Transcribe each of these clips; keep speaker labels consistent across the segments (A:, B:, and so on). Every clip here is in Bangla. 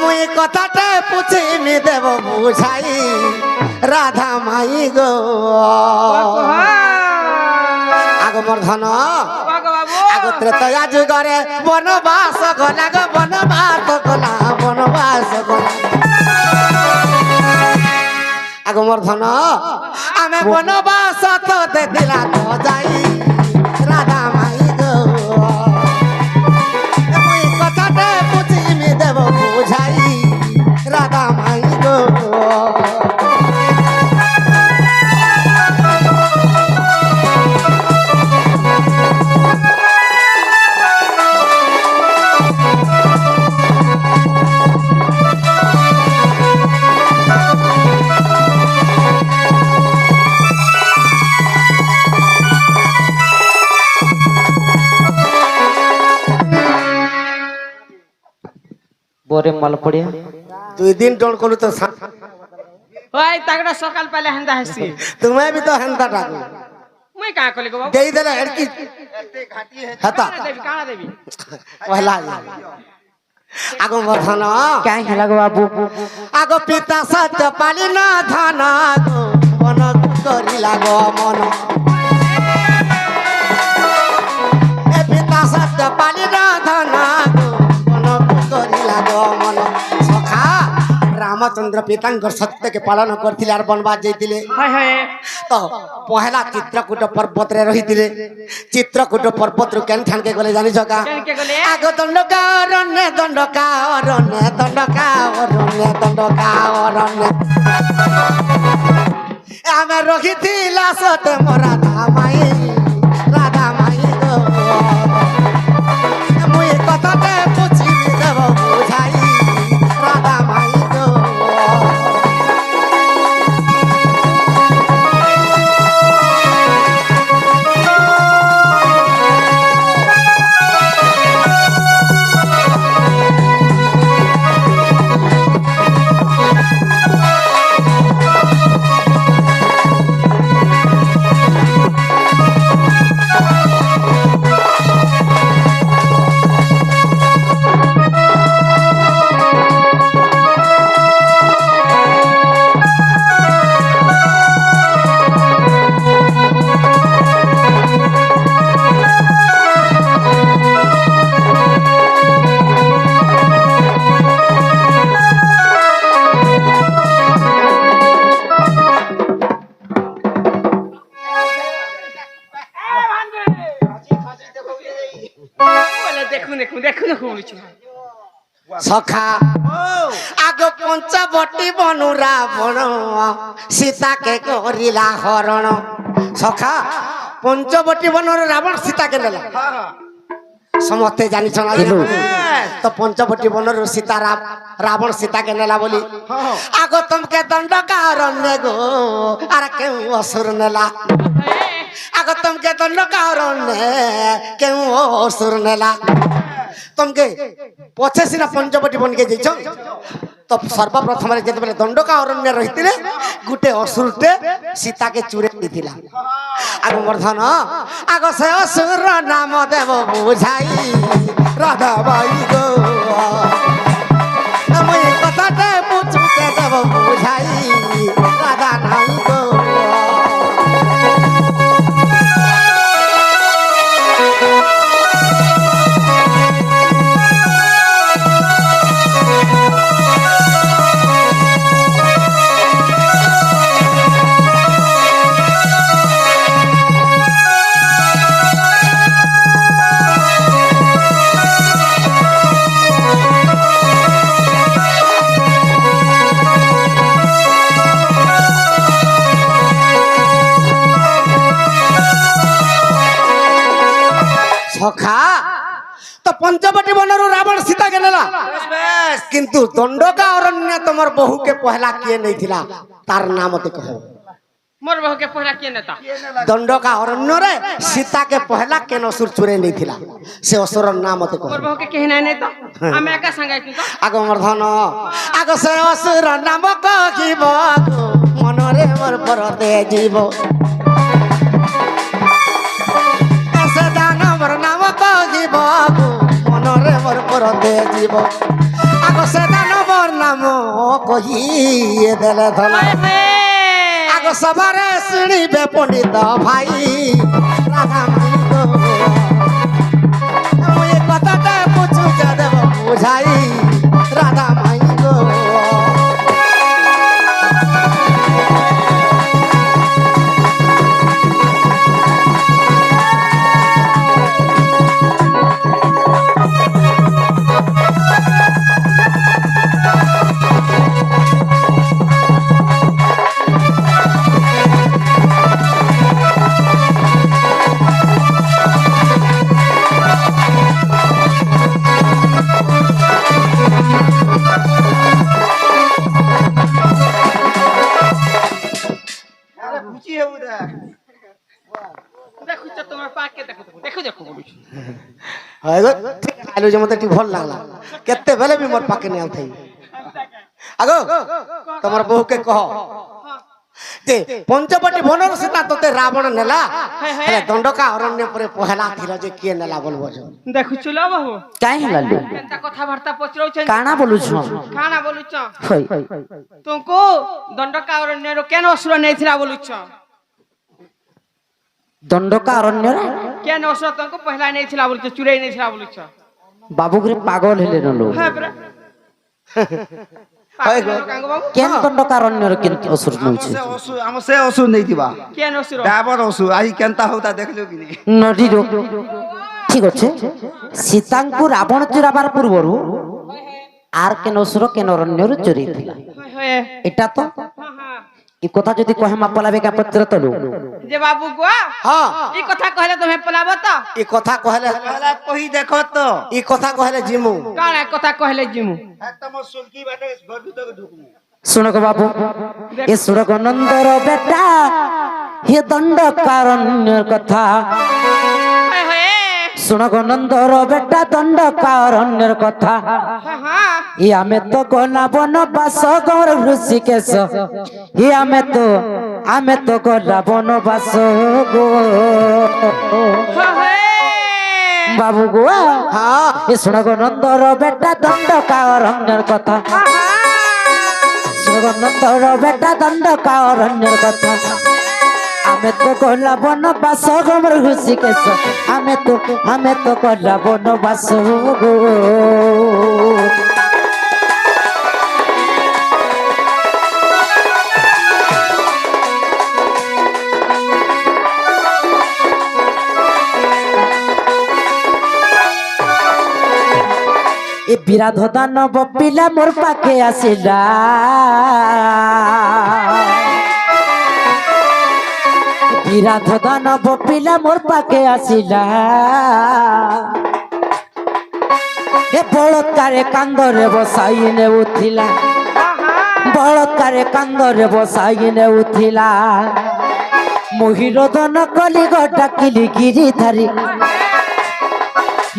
A: মুই কথাটা পুছিমি দেব বুঝাই রাধা মাই গো আগমর ধন আগ ত্রেতয়া যুগরে বনবাস গলা গো বনবাস গলা বনবাস গলা আগমর ধন আমি বনবাস তো দিলা তো যাই রাধা মাই গো মুই কথাটা পুছিমি দেব বুঝাই রাধা মাই গো
B: बोरे माल पड़िया
A: 2 दिन टोल कोलू तो
C: ওই তাগড়া সকাল পালে হেন্দা হাসি
A: तुम्हें भी तो हंता डाकू
C: মুই কা কলি গো বাবু
A: दे दे लड़की हता
C: কানা দেবি
A: पहला आगो वर्धन
B: क्या है लगो बाबू
A: आगो पिता सत्य पाली न धन गो मन करी लागो मन ए पिता सत्य पाली न धन गो मन करी लागो मन सखा रामचंद्र पितांकर सत्य के पालन करथिले आर बनवा जैतिले
C: हाय हाय
A: तो पहला चित्रकूट पर्वत रे रहितिले चित्रकूट पर्वत रु केन ठान के गले जानि जका
C: কেন কে গলে
A: आगो दंडका अरण्य दंडका अरण्य दंडका अरण्य दंडका अरण्य आमे रखिथिला सते मोरा राधा माई गो मुई कथाते पुछिबि देब बुझाई राधा माई गो
C: বলে দেখুন দেখুন দেখুন দেখুন বলছি
A: सखा आगो पंचवटी बनु रावण सीता के करिला हरण सखा पंचवटी बनु रावण सीता के नेला समस्ते जानि छना तो पंचवटी बनु सीता रावण सीता के नेला बोली आगो तुमके दंड कारण गो अरे क्यों असुर नेला आगो तुमके दंड कारण क्यों असुर नेला तुमके पछे सिना पंचवटी बन के जइछ तो सर्वप्रथम जते बेले दंडका अरण्य रहितिले गुटे असुरटे सीता के चूरे दिथिला आगो वर्धन आगो से असुर नाम देव बुझाई राधा बाई गो मुई कथाटे पुछुके देव बुझाई राधा नाई गो सखा तो पंचवटी बनरु रावण सीता के नेला किंतु दंडका अरण्य तमर बहु के पहला किए नहीं थिला तार नाम ते कहो
C: मोर बहु के पहला के नेता
A: दंडका अरण्य रे सीता के पहला केन असुर चुरे नहीं थिला से असुर नाम ते कहो
C: मोर बहु के कहना नहीं तो हमें का संगाई तो
A: आगो मर्धन आगो से असुर नाम कहिब मन रे मोर परते जीव ऐसे दानवर नाम कहिब मन रे मोर परते जीव आगो से दानव কহি দেলে ধন
C: হায় হায়
A: আগ সবারে শুনিবে পণ্ডিত ভাই রাধা মাই গো মুই এ কথাটা বুঝু দেব বুঝাই রাধা মাই গো
C: দেখুছ তোমার পাকে দেখো দেখো দেখো বলুছি
A: হয় গো ঠিক আলু যে মতে ঠিক ভাল লাগলা কেতে বেলে বি মোর পাকে নিয়া থাই আগো তোমার বহুকে কহ যে পঞ্চবটি বনর সীতা তোতে রাবণ নেলা হেলে দণ্ডকা অরণ্য পরে পহেলা থিল যে কিয়ে নেলা বলবো যে
C: দেখুছ লো বাবু
B: কাই হেলালু
C: কেনতা কথাবার্তা পচরউছেন
B: কাଣା বলুছ
C: খানা বলুছ
B: হই
C: তোଙ୍କୁ ଦଣ୍ଡକା ଅରଣ୍ୟର କେନ ଅସୁର ନେଇଥିଲା ବୋଲୁଛ
B: দণ্ডকা অরণ্যর
C: କେନ ଅସୁର ତଙ୍କୁ ପହଲା ନେଇଥିଲା ବୋଲୁଛ ଚୁରେଇ ନେଇଥିଲା ବୋଲୁଛ
B: বাবুগুরি পাগল হেলে নলো
C: ହଁ ପରା
A: হয় গো
C: କାଙ୍ଗ ବାବୁ
B: কেন দণ্ডকা অরণ্যর কিন্তু অসুর নউছে
D: ଆମ ସେ ଅସୁ ନେଇଥିବା
C: କେନ ଅସୁର
D: ଡାବର ଅସୁ ଆଜି କେନ୍ତା ହଉତା ଦେଖିଲୁ କି ନି
B: নদীর ঠিক আছে সীতাঙ্কু রাবণ চুরাবার পূর্বরু আর কেন অসুর কেন অরণ্যর চুরি ଥିଲା
C: হয় হয়
B: এটা তো
C: ହଁ ହଁ
B: এই কথা যদি কহে মা পলাবে কা পত্র তলু
C: ଯେ ବାବୁ ଗୋ
A: হ্যাঁ
C: ଇ କଥା କହିଲେ ତମେ ପଲାବ ତ
A: ই কথা কহলে
D: ହେଲା କହି ଦେଖ ତ
A: ই কথা কহলে জিমু
C: କାଣା କଥା କହିଲେ ଯିମୁ
D: ତମ ସୁଲକି ବାଟେ ଘର ଭିତରକୁ ঢুকমু
B: শুনো গো বাবু এ সুরগ নন্দর বেটা হে দণ্ডকারণ্যর কথা
C: হয় হয়
B: শুনো গো নন্দর বেটা দণ্ডকারণ্যর কথা
C: ହଁ ହଁ
B: ই আমি তো গলা বনবাস গৌর ঋষিকেশ ই আমি তো গলা বনবাস গো
C: হয় হয়
B: বাবু গো
A: হ্যাঁ
B: এ শুনো গো নন্দর বেটা দণ্ডকারণ্যর কথা শুনো গো নন্দর বেটা দণ্ডকারণ্যর কথা আমি তো গলা বনবাস গৌর ঋষিকেশ আমি তো গলা বনবাস গো এ বিরাধ দানব পিলা মোর পাখে আসিলা বিরাধ দানব পিলা মোর পাখে আসিলা এ বলৎকারে কান্দরে বসাইনে উঠিলা বলৎকারে কান্দরে বসাইনে উঠিলা মহিরদন কলিগ ডাকিলি গিরিধারী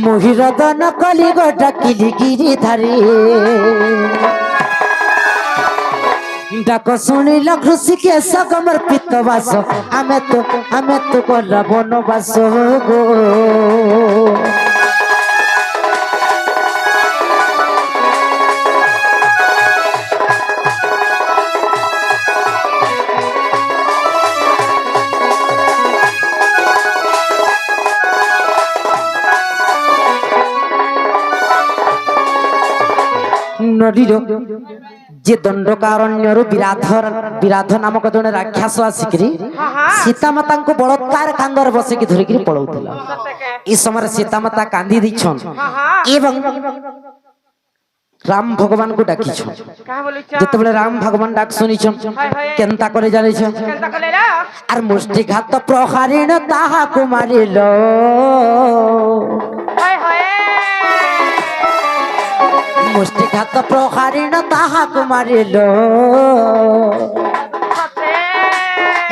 B: মহিরদন কলিগ ডাকিলি গিরিধারী ডাক শুনিল খুশিকে সকমর পিতবাস আমি তো গলা বনবাস গো নদীর যে দণ্ডকারণ্যর বিরাধ নামক জনে রাক্ষস আসিকি সীতামাতাଙ୍କୁ বলৎকার কান্দর বসিকি ধরিকি পড়াউଥିଲା এই সময় সীতামাতা কান্দি দিছন এবং রাম ভগবানଙ୍କୁ ডাকিছন
C: କାହା ବୋଲୁଛ
B: যেতবেলে রাম ভগবান ডাক শুনিছন কেনতা করে জানিছন
C: କେନ୍ତା କଲେ ର
B: আর মুষ্টিঘাত প্রহারিণ তাহাকু মারিল
C: হয় হয়
B: মুষ্টিঘাত প্রহারিণ তাহাকু মারিল
C: সতে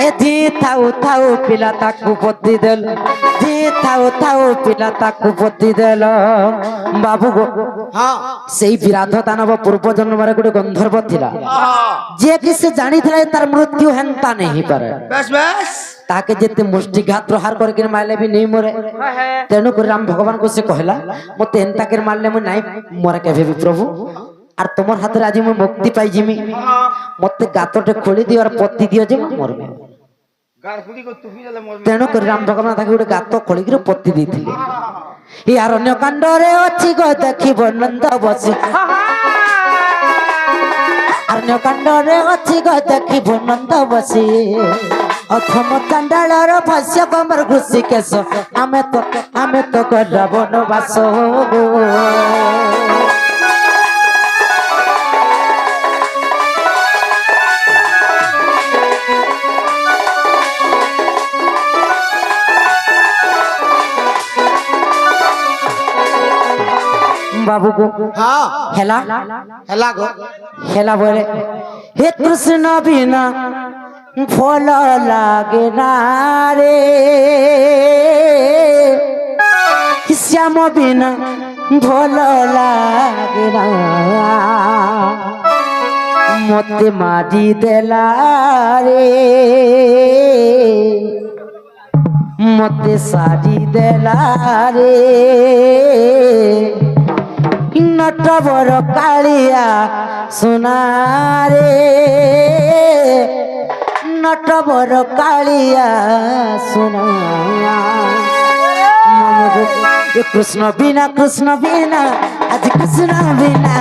B: এ ধি থাউ থাউ পিলা তাকু বুদ্ধি দেল ধি থাউ থাউ পিলা তাকু বুদ্ধি দেল বাবু গো
A: হ্যাঁ
B: সেই বিরাধ দানব পূর্ব জন্মরে গোটে গন্ধর্ব ଥିଲା যে কি সে জানিଥିଲା তার মৃত্যু হেনতা নেই পারে
D: বেশ বেশ
B: তাকে যেতে মুষ্টিঘাত প্রহার করিকি মারলে বি নেই মরে
C: হয় হয়
B: তেণু করে রাম ভগবান को से कहला मते एंता कर मारले मैं नहीं मरे केभे भी प्रभु আর তোমার হাতের আজ আমি মুক্তি পাই জিমি মতে গাতটে খোলি দিও আর পতি দিও যে মরবে
D: গারফুড়ি কো তুফি দেলে মরবে
B: তেণু করে রাম ভগবান তাকে গোটে গাত খোলিকি পতি ଦେଇଥିଲେ এই অরণ্য কাণ্ডরে অছি গো দেখিব নন্দ বসি অরণ্য কাণ্ডরে অছি গো দেখিব নন্দ বসি অথম চাণ্ডাଳର ଭାଷ୍ୟ କମର ଘୁଷି କେଶ ଆମେ ତ ଗଲା ବନବାସ বাবু গো
A: হ্যাঁ
B: হেলা
A: হেলা গো
B: হেলা বলে হে কৃষ্ণ বিনা ফল লাগে না রে শ্যাম বিনা ফল লাগে না মতে মারি দেলা রে মতে সারি দেলা রে নটবর কালিয়া সোনারে নটবর কালিয়া সোনা কৃষ্ণ বিনা আজ কৃষ্ণ বিনা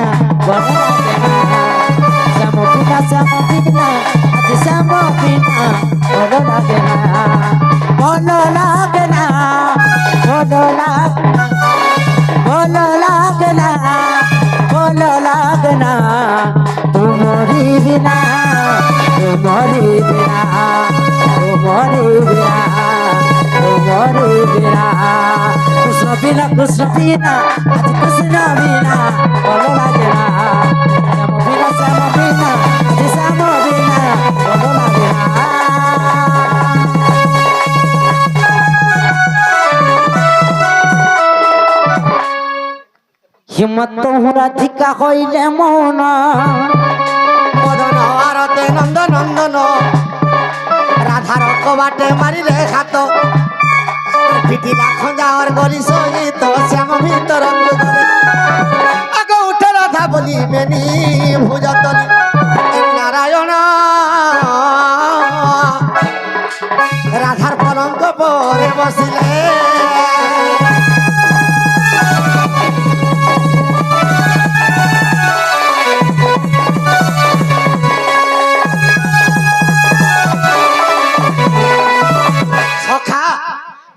B: শ্যাম বিনা আজ শ্যাম বিনা ভালো লাগে না ভালো লাগে না ভালো লাগে না তোমারি বিনা কৃষ্ণ বিনা আজ কৃষ্ণ বিনা ভালো লাগে না শ্যাম বিনা আজ শ্যাম বিনা ভালো লাগে না হিম্মত রাধিকা হইলে মৌন
A: মদন আরতে নন্দ নন্দন রাধার কবাটে মারিলে খাত পিটিলা খঞ্জাওয়ার গলি সহিত শ্যাম ভিতর আগ উঠে রাধা বলি বেনি ভুজতলি নারায়ণ রাধার পলঙ্ক পরে বসিলে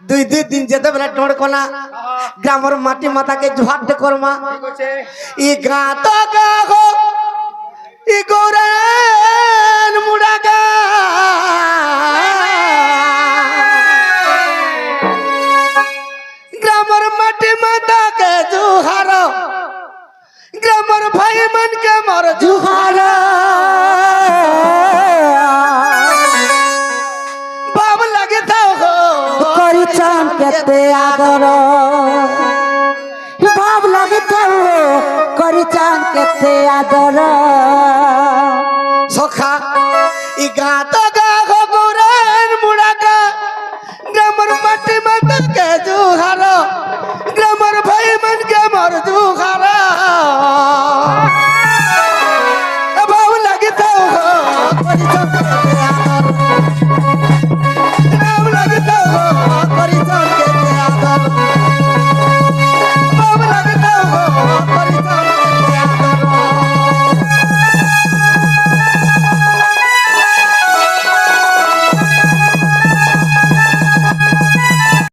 A: দুই দিন যেতে বেলা টড়কনা গ্রামের মাটি মাথাকে ঝুহাট করমা ই গা তো গা গো ই গোরেন মুড়া গা গ্রামের মাটি মাথাকে জুহার গ্রামের ভাই মনকে মর জুহার বাব লাগে থাও গো
B: চান কেতে আদর ভাব লাগে তো করি চান কেতে আদর